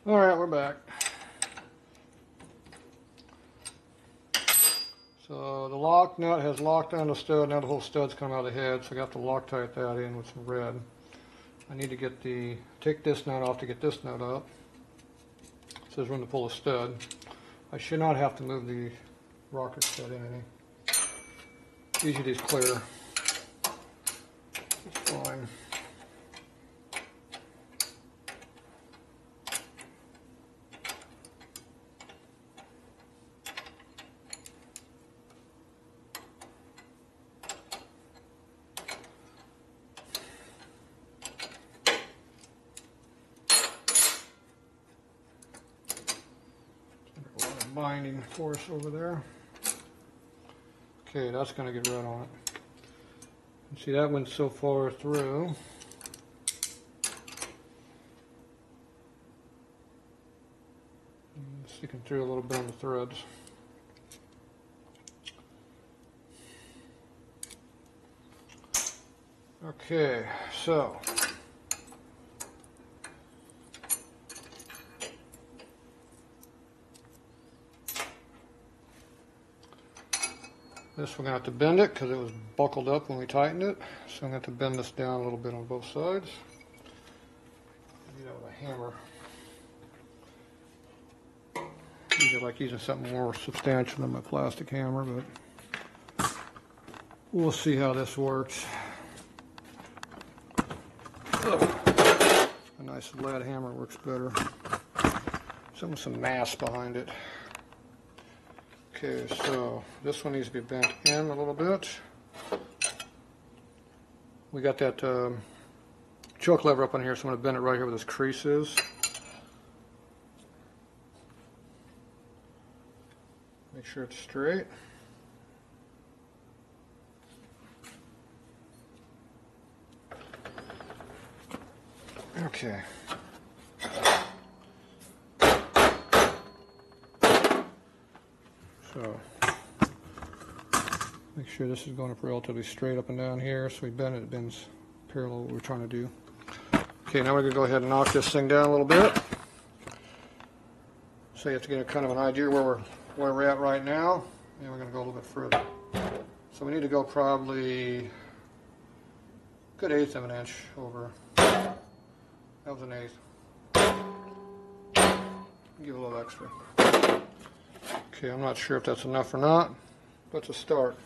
Alright, we're back. So the lock nut has locked on the stud. Now the whole stud's come out of the head, so I got to Loctite that in with some red. I need to get take this nut off to get this nut up. It says when to pull a stud. I should not have to move the rocker stud in any. Usually these clear. It's fine. Binding force over there. Okay, that's going to get red on it. And see, that went so far through. And sticking through a little bit on the threads. Okay, so this we're going to have to bend it because it was buckled up when we tightened it. So I'm going to have to bend this down a little bit on both sides. Do that with a hammer. Usually I like using something more substantial than my plastic hammer, but we'll see how this works. A nice lead hammer works better. Something with some mass behind it. Okay, so this one needs to be bent in a little bit. We got that choke lever up on here, so I'm going to bend it right here where this crease is. Make sure it's straight. Okay. So, make sure this is going up relatively straight up and down here, so we bend it, it bends parallel to what we're trying to do. Okay, now we're going to go ahead and knock this thing down a little bit. So you have to get a kind of an idea where we're at right now, and we're going to go a little bit further. So we need to go probably a good 1/8 of an inch over. That was an 1/8. Give a little extra. Okay, I'm not sure if that's enough or not, but it's a start.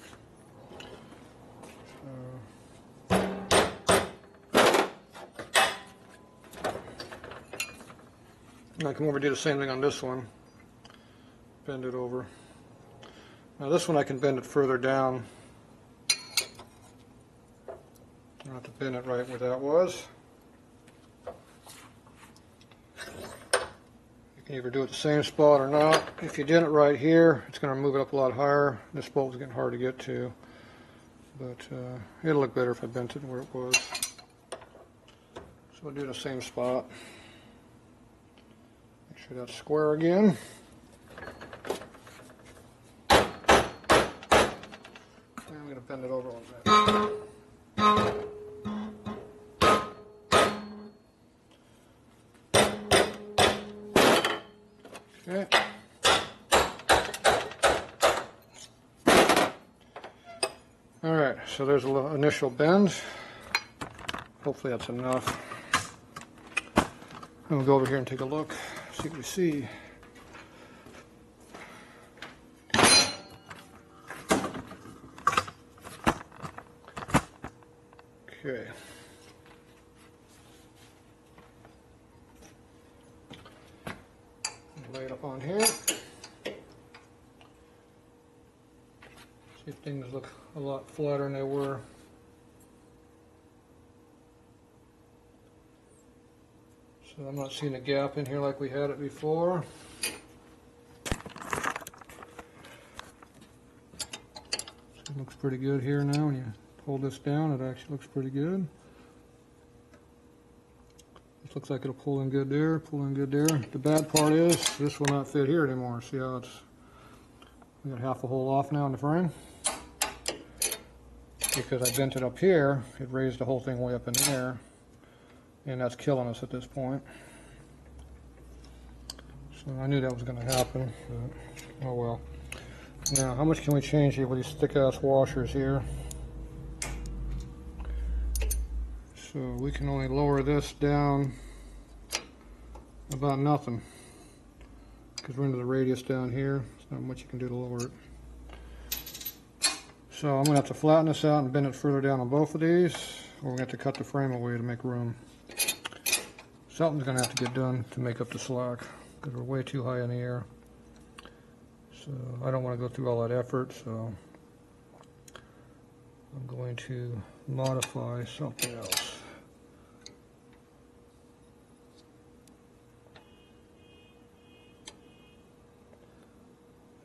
I come over and do the same thing on this one. Bend it over. Now this one I can bend it further down. I have to bend it right where that was. You can either do it the same spot or not. If you did it right here, it's going to move it up a lot higher. This bolt's getting hard to get to, but it'll look better if I bent it where it was. So we'll do the same spot. Make sure that's square again. And I'm going to bend it over a little bit. Okay. All right, so there's a little initial bend. Hopefully that's enough. And we'll go over here and take a look, see what we see. Okay. Lay it up on here. See if things look a lot flatter than they were. So I'm not seeing a gap in here like we had it before. So it looks pretty good here now. When you hold this down, it actually looks pretty good. This looks like it'll pull in good there, pull in good there. The bad part is this will not fit here anymore. See how it's, we got half a hole off now in the frame. Because I bent it up here, it raised the whole thing way up in the air. And that's killing us at this point. So I knew that was going to happen, but oh well. Now, how much can we change here with these thick-ass washers here? So we can only lower this down about nothing, because we're into the radius down here. There's not much you can do to lower it. So I'm going to have to flatten this out and bend it further down on both of these, or we're going to have to cut the frame away to make room. Something's going to have to get done to make up the slack, because we're way too high in the air. So I don't want to go through all that effort, so I'm going to modify something else.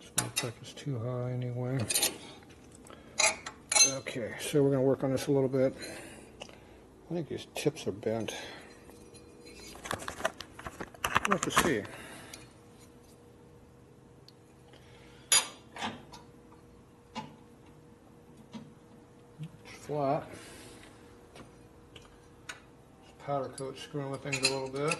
This looks like it's too high anyway. Okay, so we're going to work on this a little bit. I think these tips are bent. We'll have to see. It's flat. Just powder coat screwing with things a little bit.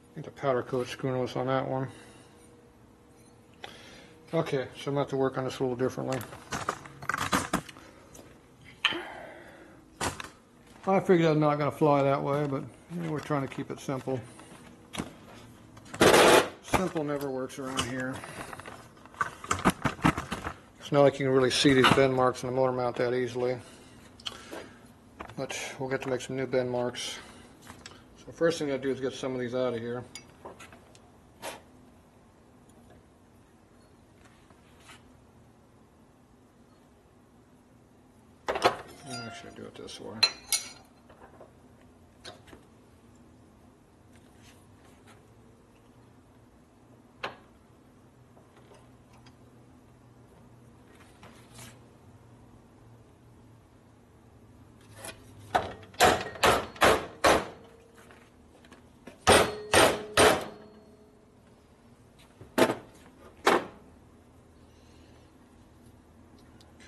I think the powder coat screwing was on that one. Okay, so I'm going to have to work on this a little differently. I figured I'm not going to fly that way, but you know, we're trying to keep it simple. Simple never works around here. It's not like you can really see these bend marks in the motor mount that easily. But we'll get to make some new bend marks. So the first thing I do is get some of these out of here. And actually do it this way.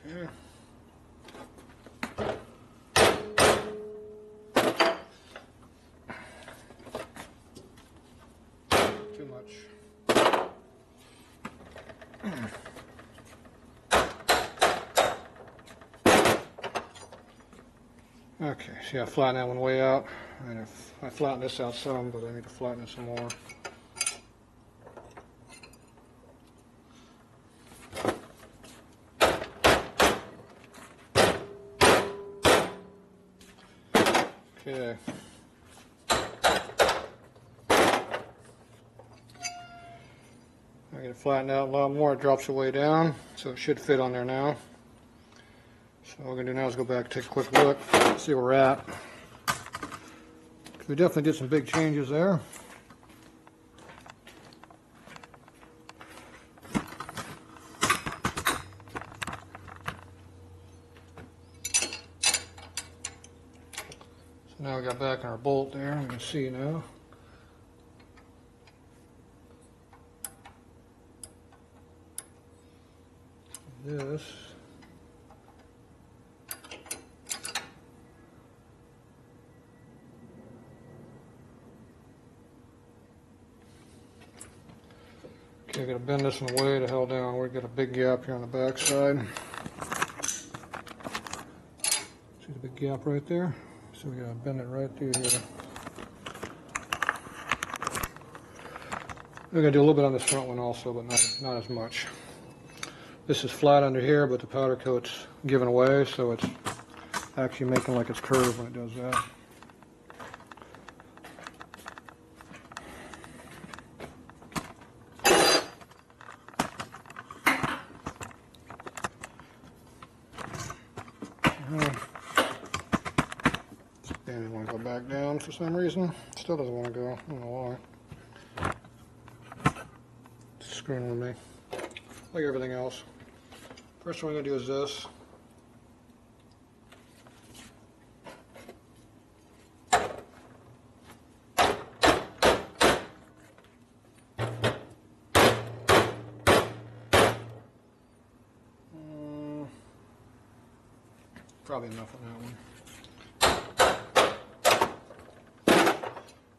Okay. Too much. Okay, see I flattened that one way out. And I flattened this out some, but I need to flatten it some more. Okay. I get it flattened out a lot more, it drops away down, so it should fit on there now. So what we're going to do now is go back and take a quick look, see where we're at. We definitely did some big changes there. So now we got back in our bolt there, you can see now. This okay, I gotta bend this one way the hell down. We've got a big gap here on the back side. See the big gap right there? So we gotta bend it right through here. We're gonna do a little bit on this front one also, but not as much. This is flat under here, but the powder coat's giving away, so it's actually making like it's curved when it does that. And I want to go back down for some reason. Still doesn't want to go. I don't know why. It's screwing with me. Like everything else. First one I'm going to do is this. Probably enough on that one.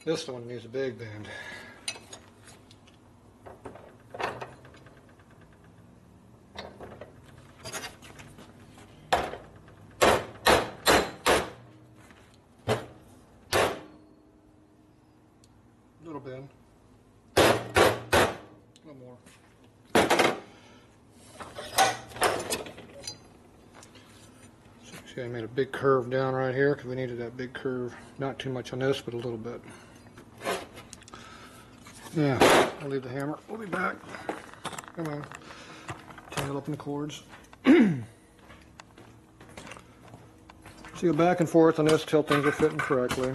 This one needs a big bend. Little bend. A little more. See, I made a big curve down right here because we needed that big curve. Not too much on this, but a little bit. Yeah, I'll leave the hammer. We'll be back. Come on. Tangle up in the cords. So you go back and forth on this till things are fitting correctly.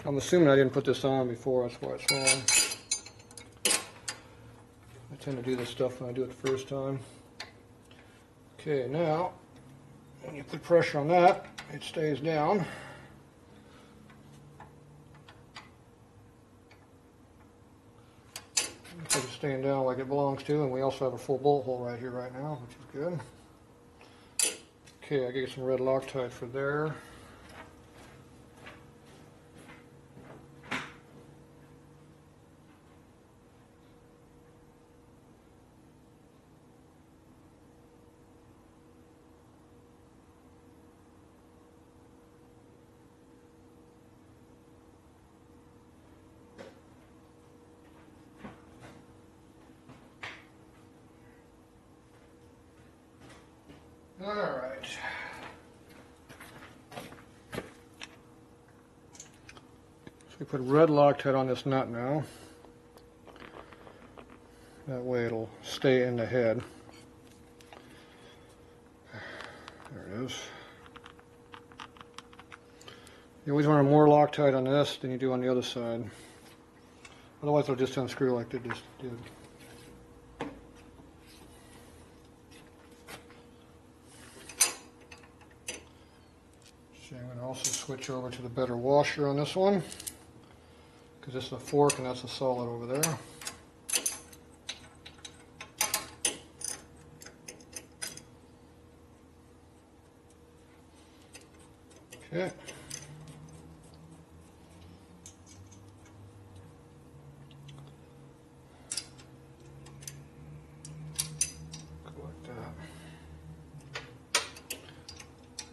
I'm assuming I didn't put this on before, that's why it's wrong. I tend to do this stuff when I do it the first time. Okay, now, when you put pressure on that, it stays down. It's staying down like it belongs to, and we also have a full bolt hole right here right now, which is good. Okay, I get some red Loctite for there. All right. So we put red Loctite on this nut now. That way it'll stay in the head. There it is. You always want more Loctite on this than you do on the other side. Otherwise it'll just unscrew like they just did. I'm going to also switch over to the better washer on this one, because this is a fork and that's a solid over there. Okay. Go like that.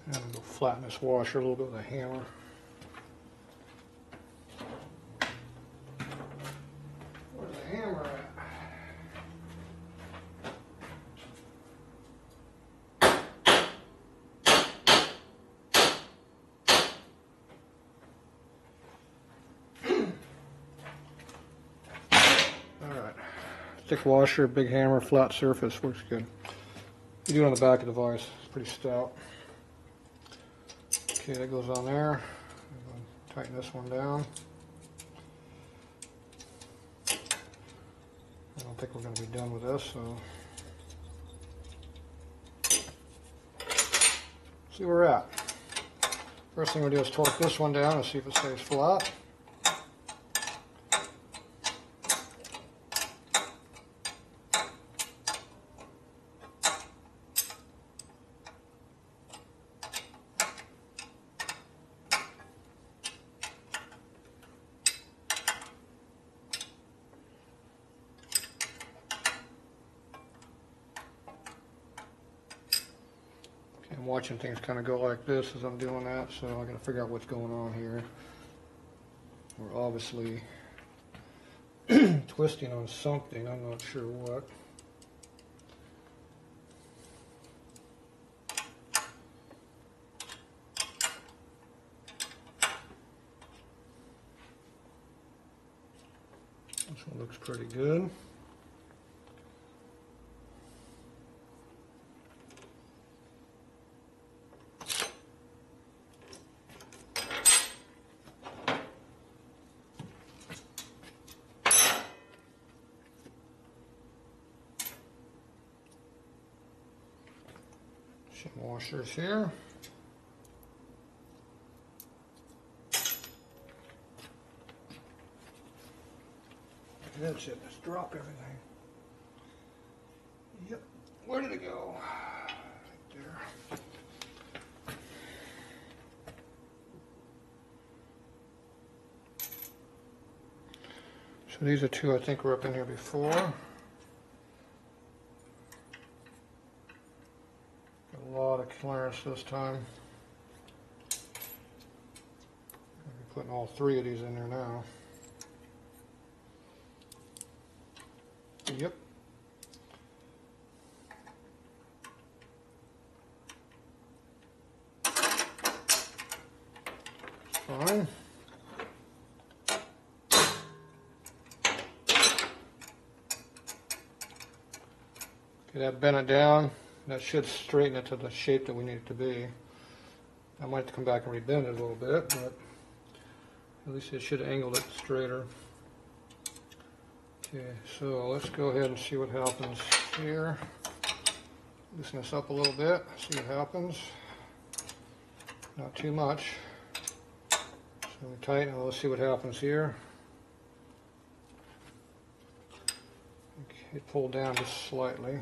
And I'm going to flatten this washer a little bit with a hammer. Where's the hammer at? Alright. Thick washer, big hammer, flat surface, works good. You do it on the back of the vise, it's pretty stout. Okay, that goes on there. I'm going to tighten this one down. I don't think we're going to be done with this, so see where we're at. First thing we'll do is torque this one down and see if it stays flat. I'm watching things kind of go like this as I'm doing that, so I got to figure out what's going on here. We're obviously twisting on something, I'm not sure what. This one looks pretty good. Some washers here. That's it. Let's drop everything. Yep. Where did it go? Right there. So these are two I think were up in here before. Got a lot of clearance this time. I'm putting all three of these in there now. Yep. Fine. Okay, that bent it down. That should straighten it to the shape that we need it to be. I might have to come back and rebend it a little bit, but at least it should angle it straighter. Okay, so let's go ahead and see what happens here. Loosen this up a little bit, see what happens. Not too much. So we tighten it, let's see what happens here. Okay, pull down just slightly.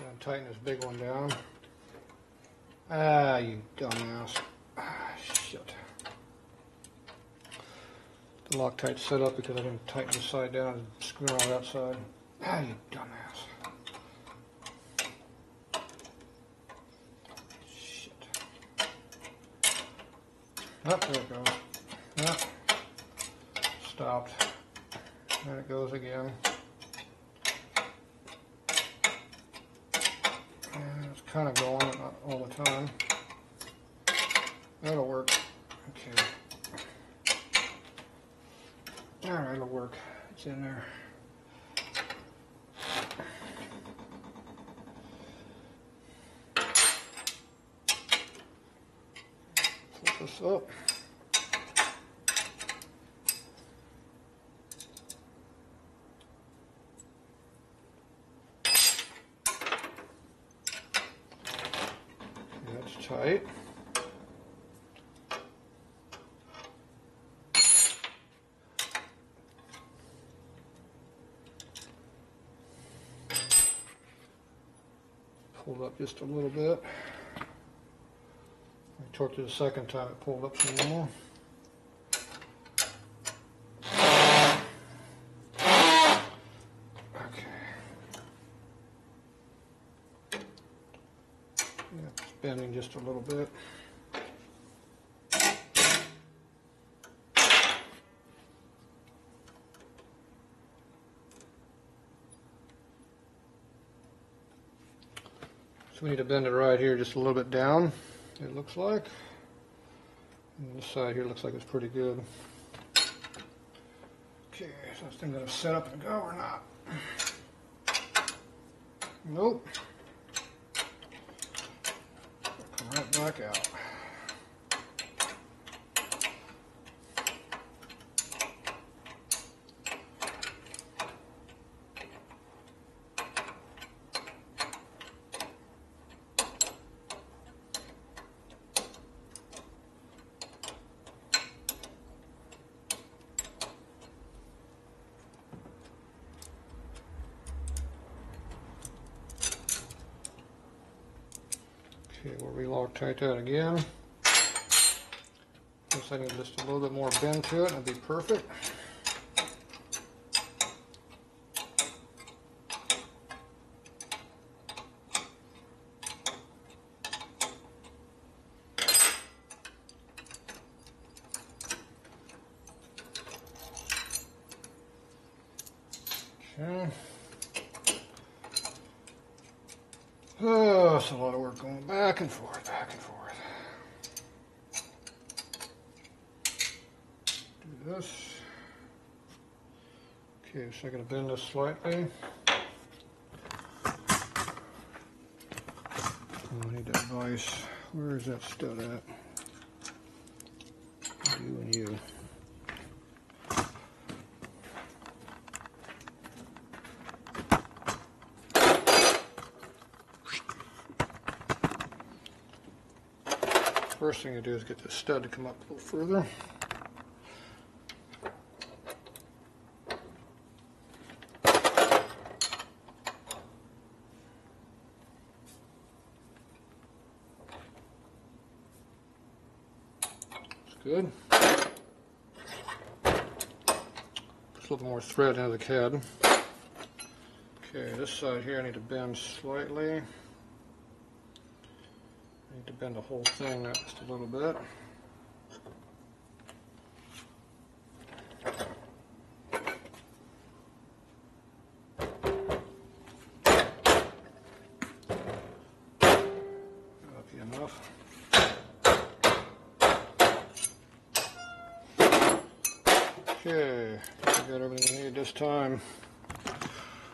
And tighten this big one down. Ah, you dumbass. Ah, shit. The Loctite's set up because I didn't tighten this side down and screw on that side. Ah, you dumbass. Shit. Oh, there it goes. Oh. Stopped. There it goes again. It's kind of going, but not all the time. That'll work. Okay. Alright, it'll work. It's in there. Flip this up. That's tight. Pulled up just a little bit. I torqued it a second time, it pulled up some more. Okay. Yeah, it's bending just a little bit. So we need to bend it right here just a little bit down, it looks like. And this side here looks like it's pretty good. Okay, so this thing gonna set up and go or not? Nope. Come right back out. Okay, we'll re-Loctite that again. Looks like I need just a little bit more bend to it, and it'll be perfect. Okay. Oh, it's a lot of work going back and forth, back and forth. Do this. Okay, so I'm going to bend this slightly. Oh, I need that vise. Where is that stud at? You and you. First thing to do is get the stud to come up a little further. That's good. little more thread into the head. Okay, this side here I need to bend slightly. I need to bend the whole thing up just a little bit. That'll be enough. Okay, we got everything we need this time.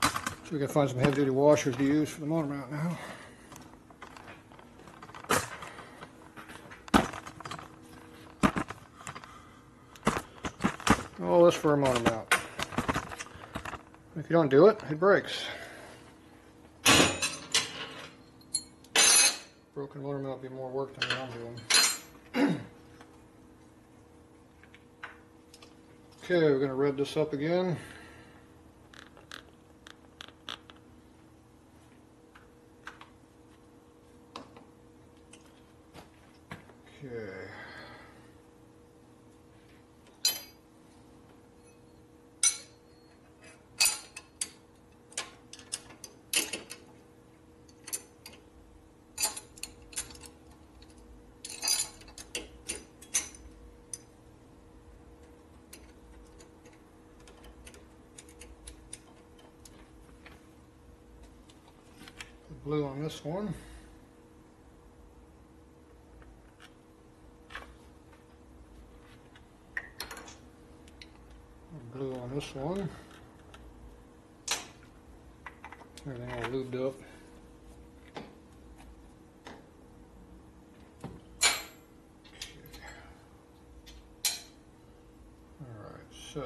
So we can find some heavy-duty washers to use for the motor mount now. All this for a motor mount. If you don't do it, it breaks. Broken motor mount would be more work than what I'm doing. Okay, we're going to red this up again. Okay. Blue on this one. Blue on this one. Everything all lubed up. Alright, so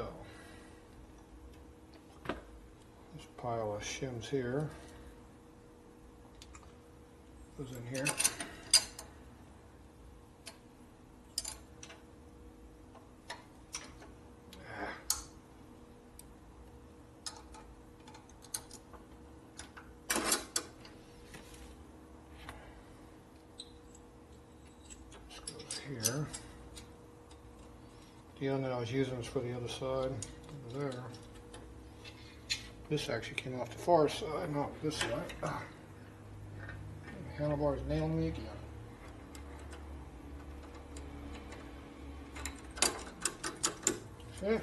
this pile of shims here goes in here. Here. The one that I was using was for the other side, over there. This actually came off the far side, not this side. The handlebar's nailing me again. Okay.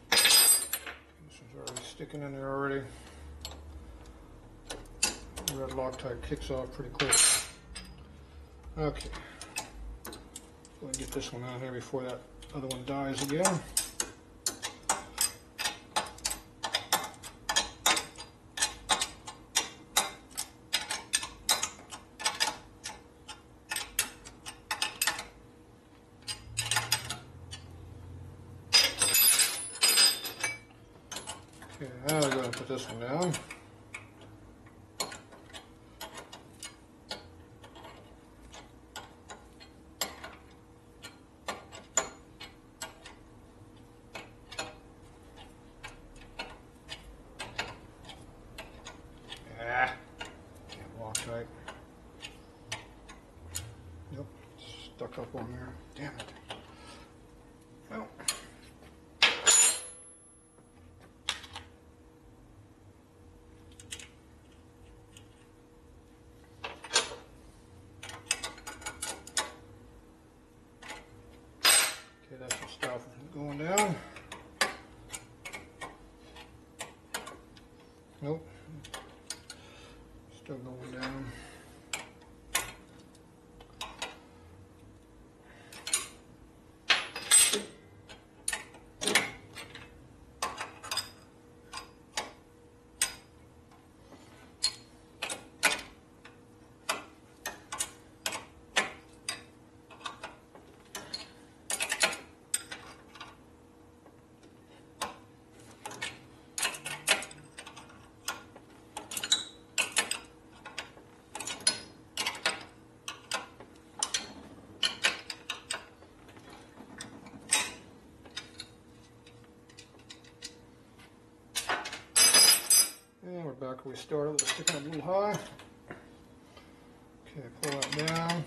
This is already sticking in there already. Red Loctite kicks off pretty quick. Okay. Go and get this one out here before that other one dies again. Okay, now we're going to put this one down. Loctite. Yep, stuck up on there. Damn it. Well. Okay, that's the stuff going down. Nope. Still going down. And we're back where we started. We're sticking up a little high. Okay, pull that down.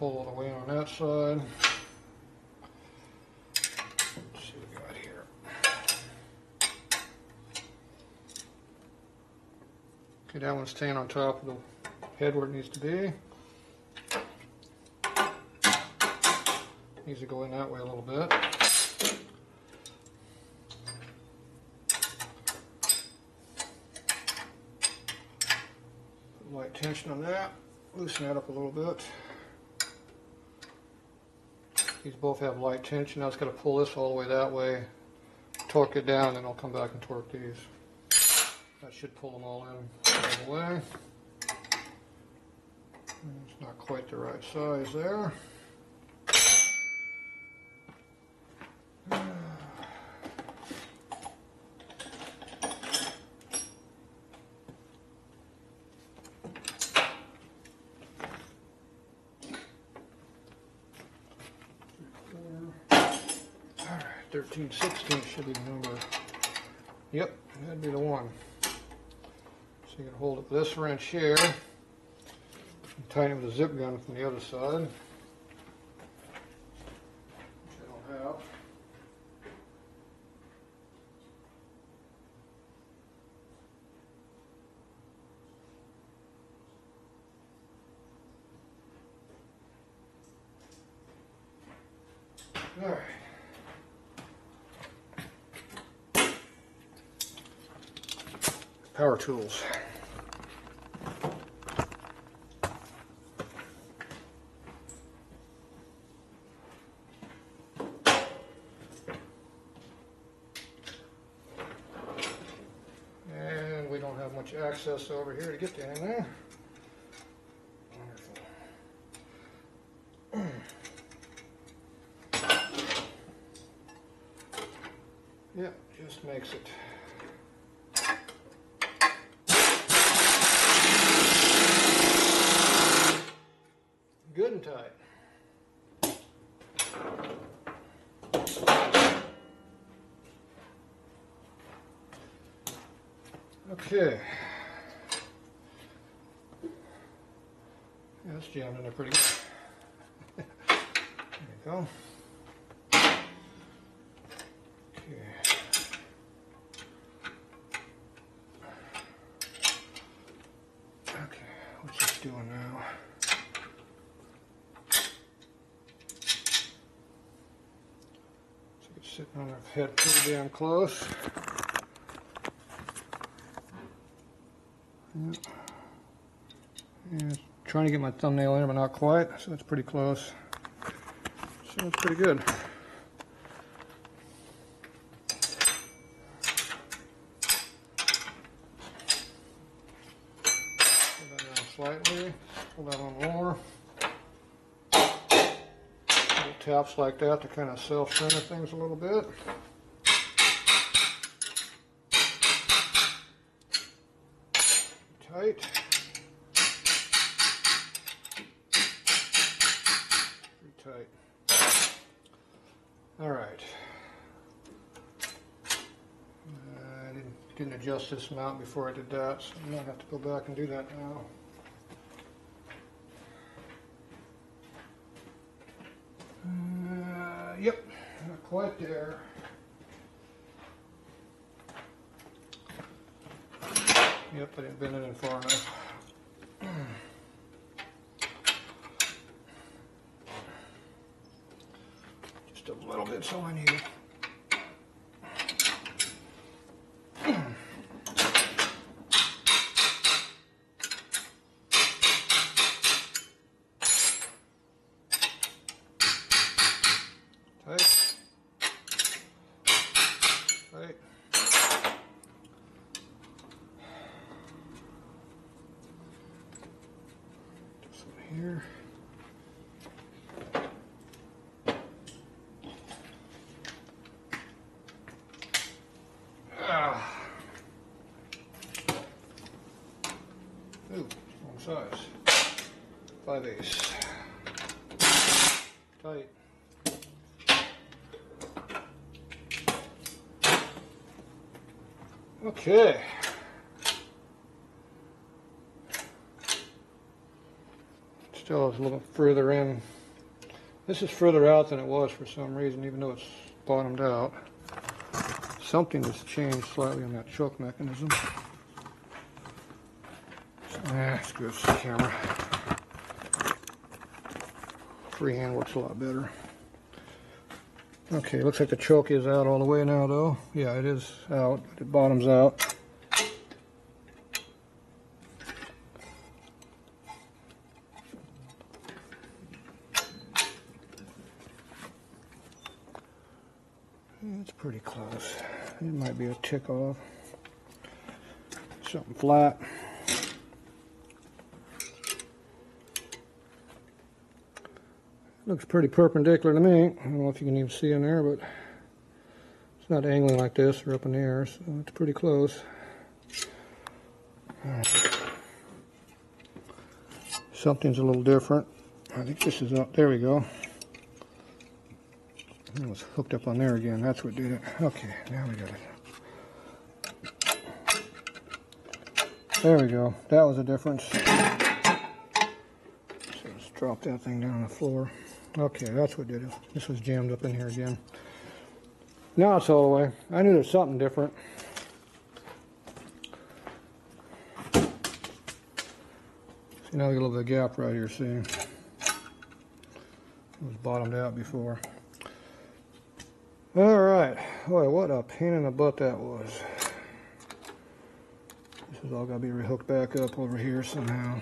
pull all the way on that side. Let's see what we got here. Okay, that one's staying on top of the head where it needs to be. Needs to go in that way a little bit. Put light tension on that. Loosen that up a little bit. These both have light tension. Now it's got to pull this all the way that way, torque it down, and I'll come back and torque these. That should pull them all in all the way. It's not quite the right size there. Alright, 13, 16 should be the number. Yep, that'd be the one. So you can hold it with this wrench here and tighten it with a zip gun from the other side, which I don't have. All right. Power tools. And we don't have much access over here to get to anything. Yeah, just makes it. Good and tight. Okay. Yeah, that's jammed in there pretty good. There you go. What's this doing now? So it's sitting on our head pretty damn close. Yeah, trying to get my thumbnail in, but not quite. So it's pretty close. So it's pretty good. Slightly, pull that on more. Little taps like that to kind of self-center things a little bit. Tight. Pretty tight. All right. I didn't adjust this mount before I did that, so I might have to go back and do that now. Yep, not quite there. Yep, I didn't bend it in far enough. Just a little bit's all I need. Right. This one here. Ooh, wrong size. 5/8. Tight. Okay. Let's still is a little further in. This is further out than it was for some reason, even though it's bottomed out. Something has changed slightly on that choke mechanism. Screw this camera. Freehand works a lot better. Okay, looks like the choke is out all the way now though. Yeah, it is out. It bottoms out. It's pretty close. It might be a tick off. Something flat. Looks pretty perpendicular to me. I don't know if you can even see in there, but it's not angling like this or up in the air, so it's pretty close. Something's a little different. I think this is up. There we go. It was hooked up on there again. That's what did it. Okay, now we got it. There we go. That was a difference. So let's drop that thing down on the floor. Okay, that's what did it. This was jammed up in here again. Now it's all the way. I knew there's something different. See, now we got a little bit of gap right here, see? It was bottomed out before. Alright, boy, what a pain in the butt that was. This is all got to be rehooked back up over here somehow.